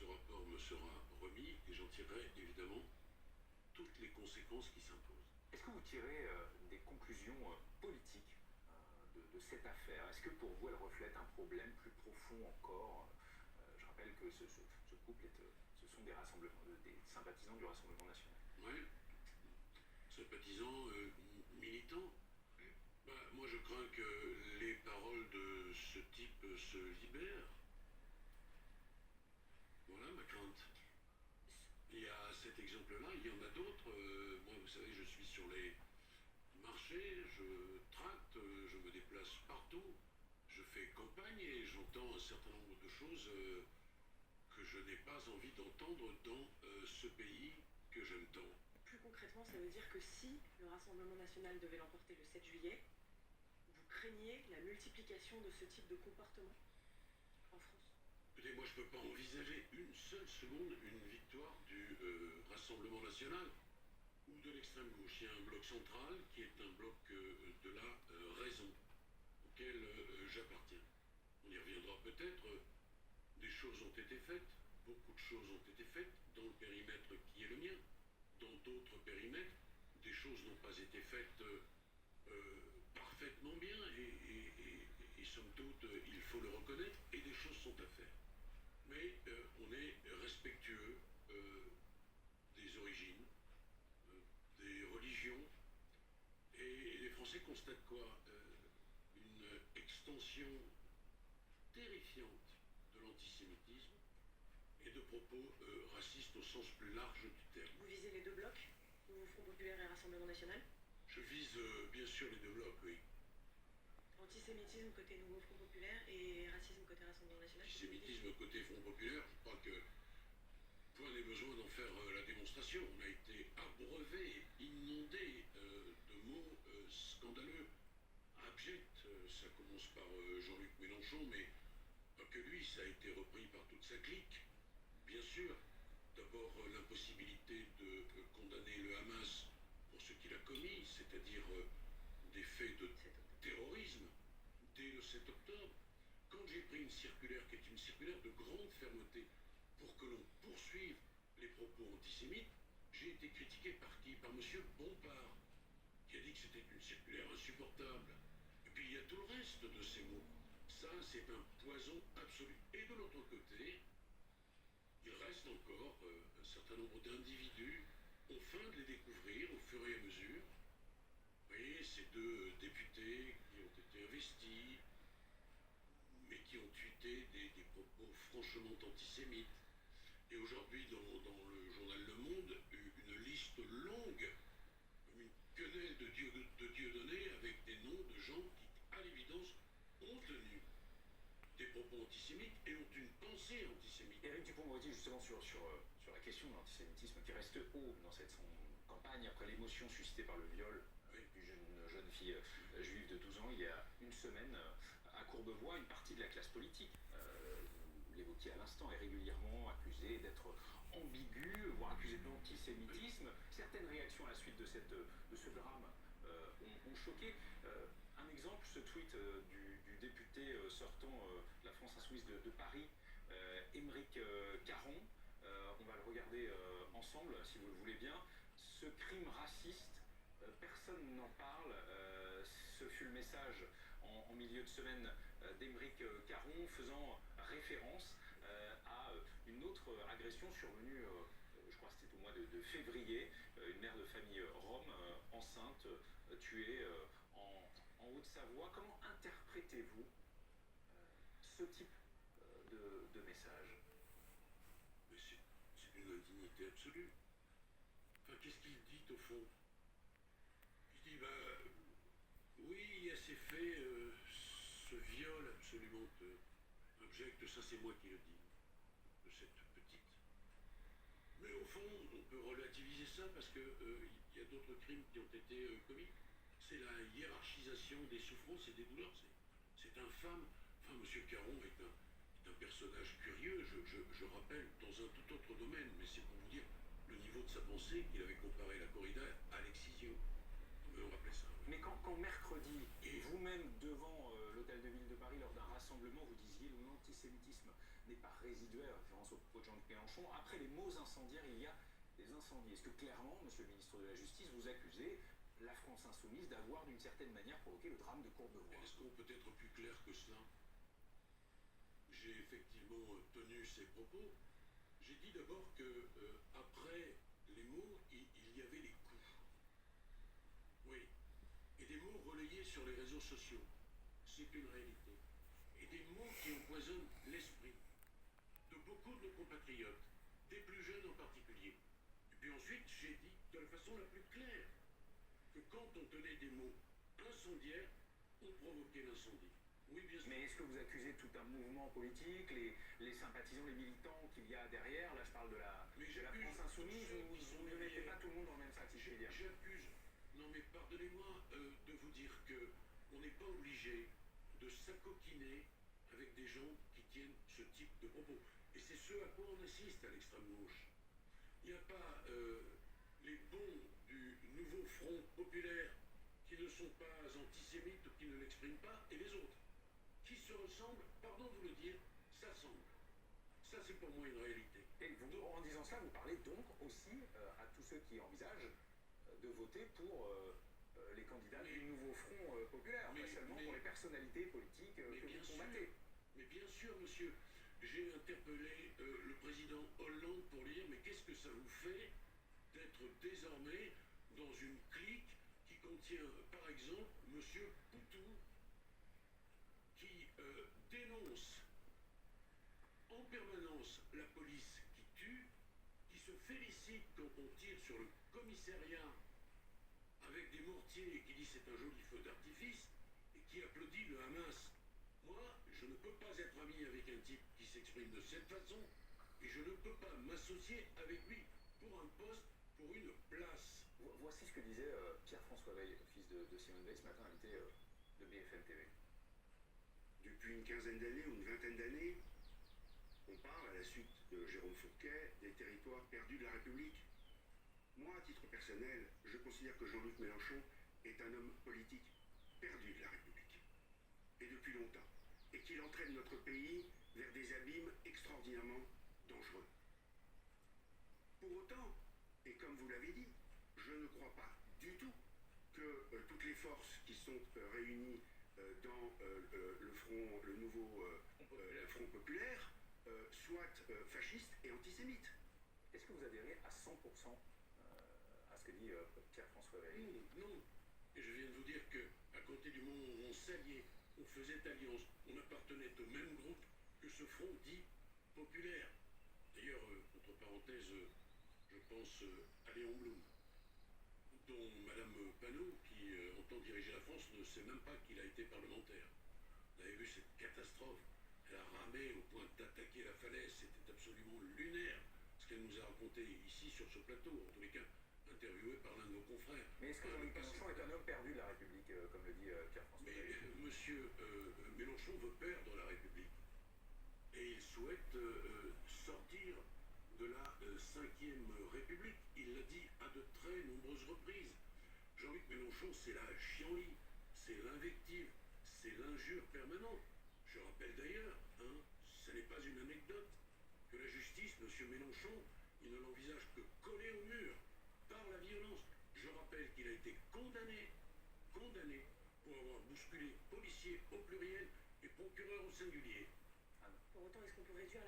ce rapport me sera remis et j'en tirerai évidemment toutes les conséquences qui s'imposent. Est-ce que vous tirez des conclusions politiques de cette affaire? Est-ce que pour vous elle reflète un problème plus profond encore? Je rappelle que ce couple ce sont des sympathisants du Rassemblement national. Oui, sympathisants, militants. Bah, moi je crains que les paroles de ce type se libèrent. Voilà ma crainte. Il y a cet exemple-là, il y en a d'autres. Moi, vous savez, je suis sur les marchés, je tracte, je me déplace partout, je fais campagne et j'entends un certain nombre de choses que je n'ai pas envie d'entendre dans ce pays que j'aime tant. Plus concrètement, ça veut dire que si le Rassemblement national devait l'emporter le 7 juillet, vous craignez la multiplication de ce type de comportement en France? Écoutez, moi je ne peux pas envisager une seule seconde une victoire du Rassemblement national ou de l'extrême gauche. Il y a un bloc central qui est un bloc de la raison auquel j'appartiens. On y reviendra peut-être. Des choses ont été faites, beaucoup de choses ont été faites dans le périmètre qui est le mien. Dans d'autres périmètres, des choses n'ont pas été faites parfaitement bien et somme toute, il faut le reconnaître, et des choses sont à faire. Mais on est respectueux des origines, des religions, et les Français constatent quoi? Une extension terrifiante de l'antisémitisme et de propos racistes au sens plus large du terme. Vous visez les deux blocs, le Front populaire et le Rassemblement national? Je vise bien sûr les deux blocs, oui. Antisémitisme côté Nouveau Front populaire et racisme côté Rassemblement national? Antisémitisme côté Front populaire, je crois que point n'est besoin d'en faire la démonstration. On a été abreuvé, inondé de mots scandaleux, abjects. Ça commence par Jean-Luc Mélenchon, mais pas que lui, ça a été repris par toute sa clique. Bien sûr, d'abord l'impossibilité de condamner le Hamas pour ce qu'il a commis, c'est-à-dire des faits de terrorisme dès le 7 octobre. Quand j'ai pris une circulaire qui est une circulaire de grande fermeté pour que l'on poursuive les propos antisémites, j'ai été critiqué par qui? Par M. Bompard, qui a dit que c'était une circulaire insupportable. Et puis il y a tout le reste de ces mots. Ça, c'est un poison absolu. Et de l'autre côté, il reste encore un certain nombre d'individus. On feint de les découvrir au fur et à mesure. Vous voyez, ces deux députés qui ont été investis, mais qui ont tweeté des propos franchement antisémites. Et aujourd'hui, dans le journal Le Monde, une liste longue, une quenelle de Dieudonné avec des noms de gens qui, à l'évidence, ont tenu des propos antisémites et ont une pensée antisémite. Éric Dupond-Moretti, justement, sur la question de l'antisémitisme qui reste haut dans son campagne, après l'émotion suscitée par le viol d'une jeune fille juive de 12 ans il y a une semaine à Courbevoie, une partie de la classe politique, vous l'évoquiez à l'instant, est régulièrement accusée d'être ambiguë, voire accusée d'antisémitisme. Certaines réactions à la suite de ce drame ont choqué. Un exemple, ce tweet du député sortant de la France Insoumise de Paris, Émeric Caron. On va le regarder ensemble, si vous le voulez bien. Ce crime raciste, personne n'en parle. Ce fut le message en milieu de semaine d'Émeric Caron, faisant référence à une autre agression survenue, je crois que c'était au mois de février, une mère de famille rome, enceinte, tuée en Haute-Savoie. Comment interprétez-vous ce type de message? Mais c'est une indignité absolue. Enfin, qu'est-ce qu'il dit au fond? Il dit, oui, il y a ces faits, ce viol absolument abject, ça c'est moi qui le dis, de cette petite. Mais au fond, on peut relativiser ça parce que il y a d'autres crimes qui ont été commis. C'est la hiérarchisation des souffrances et des douleurs. C'est infâme. Enfin, M. Caron est un personnage curieux, je rappelle, dans un tout autre domaine, mais c'est pour vous dire le niveau de sa pensée qu'il avait comparé la corrida à l'excision. On rappelait ça. Mais quand mercredi, et vous-même devant l'hôtel de ville de Paris, lors d'un rassemblement, vous disiez l'antisémitisme n'est pas résiduel, référence au de Jean-Luc Mélenchon. Après les mots incendiaires, il y a des incendies. Est-ce que clairement, monsieur le ministre de la Justice, vous accusez la France insoumise d'avoir d'une certaine manière provoqué le drame de Courbevoie? Est-ce qu'on peut être plus clair que cela? J'ai effectivement tenu ces propos. J'ai dit d'abord que, après les mots, il y avait les coups. Oui. Et des mots relayés sur les réseaux sociaux. C'est une réalité. Et des mots qui empoisonnent l'esprit de beaucoup de nos compatriotes, des plus jeunes en particulier. Et puis ensuite, j'ai dit de la façon la plus claire que quand on tenait des mots incendiaires, on provoquait l'incendie. Oui, bien sûr. Mais est-ce que vous accusez tout un mouvement politique, les sympathisants, les militants qu'il y a derrière? Là, je parle de la France insoumise, ou vous ne mettez pas tout le monde dans le même sac, si je puis dire? J'accuse. Non, mais pardonnez-moi de vous dire que on n'est pas obligé de s'acoquiner avec des gens qui tiennent ce type de propos. Et c'est ce à quoi on assiste à l'extrême gauche. Il n'y a pas les bons du nouveau front populaire qui ne sont pas antisémites ou qui ne l'expriment pas, et les autres qui se ressemblent, pardon de vous le dire, s'assemblent. Ça, c'est pour moi une réalité. Et vous, en disant cela, vous parlez donc aussi à tous ceux qui envisagent de voter pour les candidats du nouveau front populaire, pas seulement pour les personnalités politiques que vous combattez. Mais bien sûr, monsieur, j'ai interpellé le président Hollande pour lui dire, mais qu'est-ce que ça vous fait d'être désormais dans une clique qui contient, par exemple, monsieur Poutou, qui dénonce en permanence la police qui tue, qui se félicite quand on tire sur le commissariat avec des mortiers et qui dit c'est un joli feu d'artifice, et qui applaudit le Hamas. Moi, je ne peux pas être ami avec un type qui s'exprime de cette façon, et je ne peux pas m'associer avec lui pour un poste, pour une place. Voici ce que disait Pierre-François Weil, fils de Simone Veil, ce matin, invité de BFM TV. Depuis une quinzaine d'années ou une vingtaine d'années, on parle, à la suite de Jérôme Fourquet, des territoires perdus de la République. Moi, à titre personnel, je considère que Jean-Luc Mélenchon est un homme politique perdu de la République. Et depuis longtemps. Et qu'il entraîne notre pays vers des abîmes extraordinairement dangereux. Pour autant, et comme vous l'avez dit, je ne crois pas du tout que toutes les forces qui sont réunies dans le nouveau Front populaire soient fascistes et antisémites. Est-ce que vous adhérez à 100% à ce que dit Pierre-François Weil? Non. Et je viens de vous dire que, à compter du moment où on s'alliait, on faisait alliance, on appartenait au même groupe que ce front dit populaire. D'ailleurs, entre parenthèses, je pense à Léon Blum, dont Madame Panot, qui entend diriger la France, ne sait même pas qu'il a été parlementaire. Vous avez vu cette catastrophe? Elle a ramé au point d'attaquer la falaise, c'était absolument lunaire, ce qu'elle nous a raconté ici sur ce plateau, en tous les cas interviewé par l'un de nos confrères. Mais est-ce que Jean-Luc Mélenchon est un homme perdu de la République, comme le dit Pierre-François Weil? Mais monsieur Mélenchon veut perdre la République. Et il souhaite sortir de la 5e République. Il l'a dit à de très nombreuses reprises. Jean-Luc Mélenchon, c'est la chienlit, c'est l'invective, c'est l'injure permanente. Je rappelle d'ailleurs, ce n'est pas une anecdote, que la justice, monsieur Mélenchon, il ne l'envisage que collé au mur par la violence. Je rappelle qu'il a été condamné pour avoir bousculé policiers au pluriel et procureur au singulier. Pour autant, est-ce qu'on peut réduire